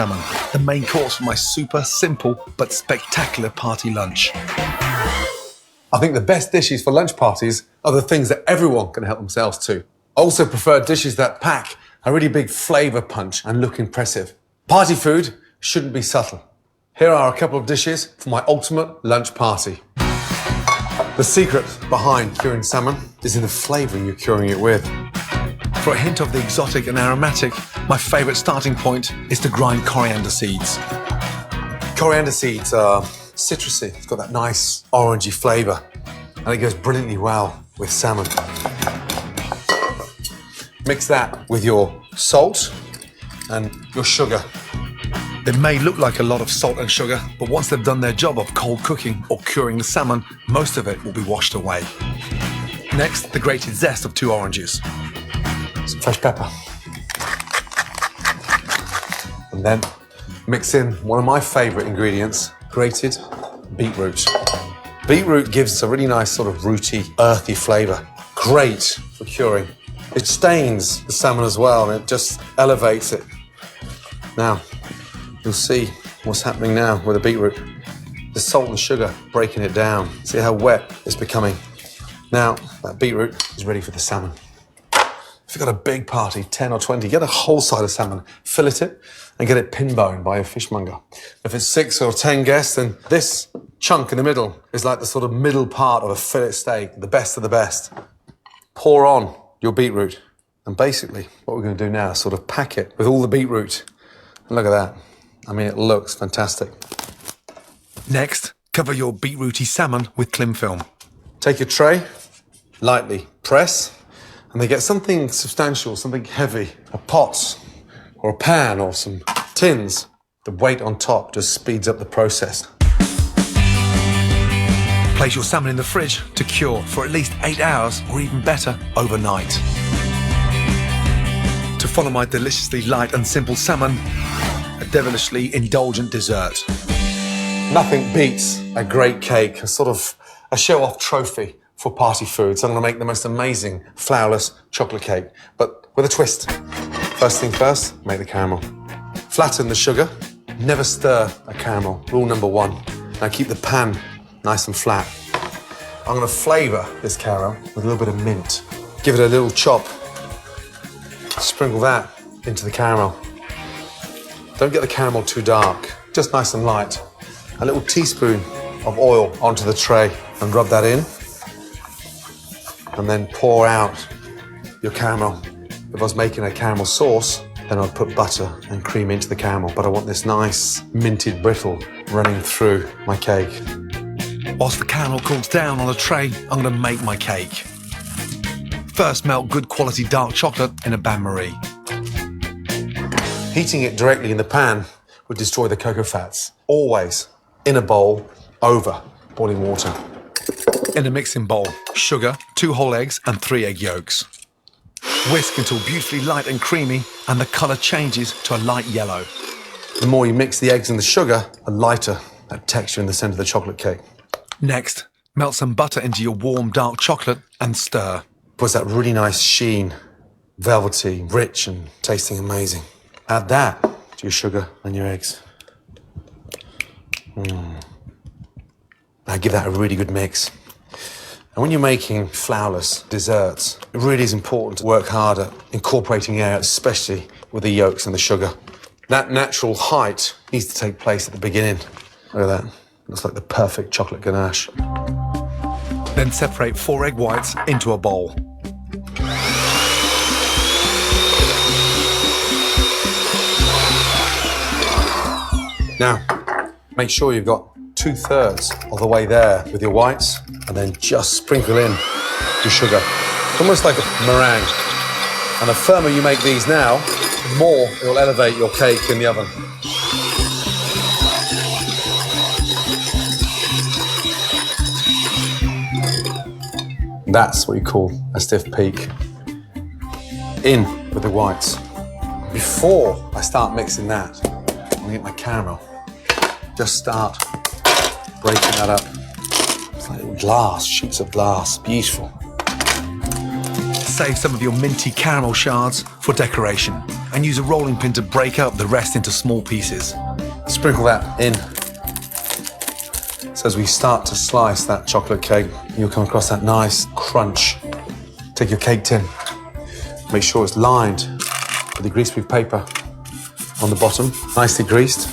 salmon, the main course for my super simple but spectacular party lunch. I think the best dishes for lunch parties are the things that everyone can help themselves to. I also prefer dishes that pack a really big flavour punch and look impressive. Party food shouldn't be subtle. Here are a couple of dishes for my ultimate lunch party. The secret behind curing salmon is in the flavouring you're curing it with. For a hint of the exotic and aromatic, my favourite starting point is to grind coriander seeds. Coriander seeds are citrusy. It's got that nice orangey flavour, and it goes brilliantly well with salmon. Mix that with your salt and your sugar. It may look like a lot of salt and sugar, but once they've done their job of cold cooking or curing the salmon, most of it will be washed away. Next, the grated zest of 2 oranges. Some fresh pepper. And then mix in one of my favourite ingredients, grated beetroot. Beetroot gives us a really nice sort of rooty, earthy flavour. Great for curing. It stains the salmon as well, and it just elevates it. Now, you'll see what's happening now with the beetroot. The salt and sugar breaking it down. See how wet it's becoming. Now, that beetroot is ready for the salmon. If you've got a big party, 10 or 20, get a whole side of salmon, fillet it, and get it pin-boned by a fishmonger. If it's 6 or 10 guests, then this chunk in the middle is like the sort of middle part of a fillet steak, the best of the best. Pour on your beetroot, and basically what we're going to do now is sort of pack it with all the beetroot. And look at that. I mean, it looks fantastic. Next, cover your beetrooty salmon with cling film. Take your tray, lightly press, and they get something substantial, something heavy, a pot or a pan or some tins. The weight on top just speeds up the process. Place your salmon in the fridge to cure for at least 8 hours, or even better, overnight. To follow my deliciously light and simple salmon, a devilishly indulgent dessert. Nothing beats a great cake, a sort of a show-off trophy for party food. So I'm going to make the most amazing flourless chocolate cake, but with a twist. First thing first, make the caramel. Flatten the sugar, never stir a caramel. Rule number 1. Now keep the pan nice and flat. I'm going to flavour this caramel with a little bit of mint. Give it a little chop. Sprinkle that into the caramel. Don't get the caramel too dark, just nice and light. A little teaspoon of oil onto the tray and rub that in. And then pour out your caramel. If I was making a caramel sauce, then I'd put butter and cream into the caramel, but I want this nice minted brittle running through my cake. Whilst the caramel cools down on a tray, I'm going to make my cake. First, melt good quality dark chocolate in a bain-marie. Heating it directly in the pan would destroy the cocoa fats. Always in a bowl over boiling water. In a mixing bowl, sugar, 2 whole eggs and 3 egg yolks. Whisk until beautifully light and creamy and the colour changes to a light yellow. The more you mix the eggs and the sugar, the lighter that texture in the centre of the chocolate cake. Next, melt some butter into your warm dark chocolate and stir. Puts that really nice sheen, velvety, rich and tasting amazing. Add that to your sugar and your eggs. Now give that a really good mix. And when you're making flourless desserts, it really is important to work hard at incorporating air, especially with the yolks and the sugar. That natural height needs to take place at the beginning. Look at that. Looks like the perfect chocolate ganache. Then separate 4 egg whites into a bowl. Now, make sure you've got 2/3 of the way there with your whites, and then just sprinkle in your sugar. It's almost like a meringue. And the firmer you make these now, the more it will elevate your cake in the oven. That's what you call a stiff peak. In with the whites. Before I start mixing that, I'm gonna get my caramel. Just start breaking that up. It's like little glass, sheets of glass, beautiful. Save some of your minty caramel shards for decoration. and use a rolling pin to break up the rest into small pieces. Sprinkle that in. So as we start to slice that chocolate cake, you'll come across that nice crunch. Take your cake tin. Make sure it's lined with the greaseproof paper on the bottom, nicely greased.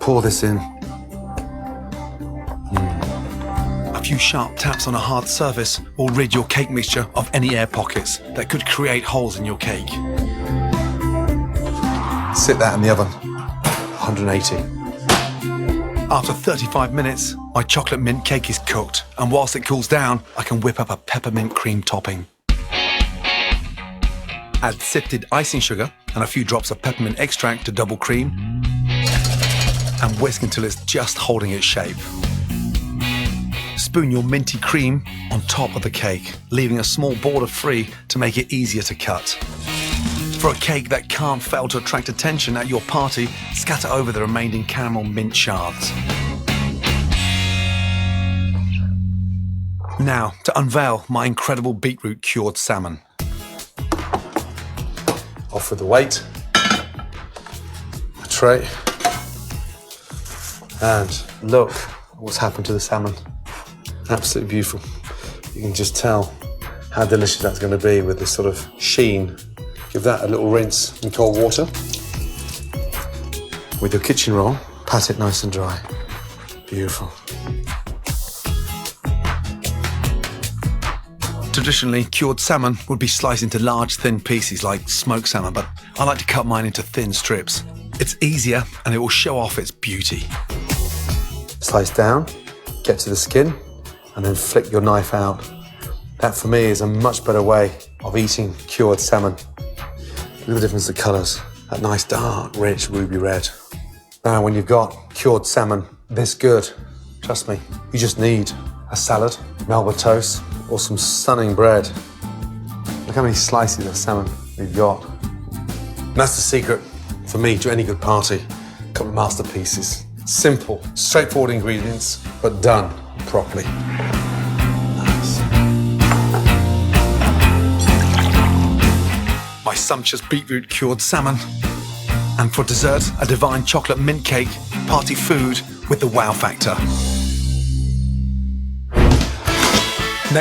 Pour this in. A few sharp taps on a hard surface will rid your cake mixture of any air pockets that could create holes in your cake. Sit that in the oven, 180. After 35 minutes, my chocolate mint cake is cooked, and whilst it cools down, I can whip up a peppermint cream topping. Add sifted icing sugar and a few drops of peppermint extract to double cream, and whisk until it's just holding its shape. Spoon your minty cream on top of the cake, leaving a small border free to make it easier to cut. For a cake that can't fail to attract attention at your party, scatter over the remaining caramel mint shards. Now, to unveil my incredible beetroot cured salmon. Off with the weight, a tray, and look what's happened to the salmon. Absolutely beautiful. You can just tell how delicious that's going to be with this sort of sheen. Give that a little rinse in cold water. With your kitchen roll, pat it nice and dry. Beautiful. Traditionally, cured salmon would be sliced into large, thin pieces like smoked salmon, but I like to cut mine into thin strips. It's easier and it will show off its beauty. Slice down, get to the skin, and then flick your knife out. That for me is a much better way of eating cured salmon. Look at the difference in the colours. That nice dark, rich, ruby red. Now when you've got cured salmon this good, trust me, you just need a salad, Melba toast, or some stunning bread. Look how many slices of salmon we've got. And that's the secret for me to any good party. A couple of masterpieces. Simple, straightforward ingredients, but done properly. Nice. My sumptuous beetroot cured salmon. And for dessert, a divine chocolate mint cake, party food with the wow factor.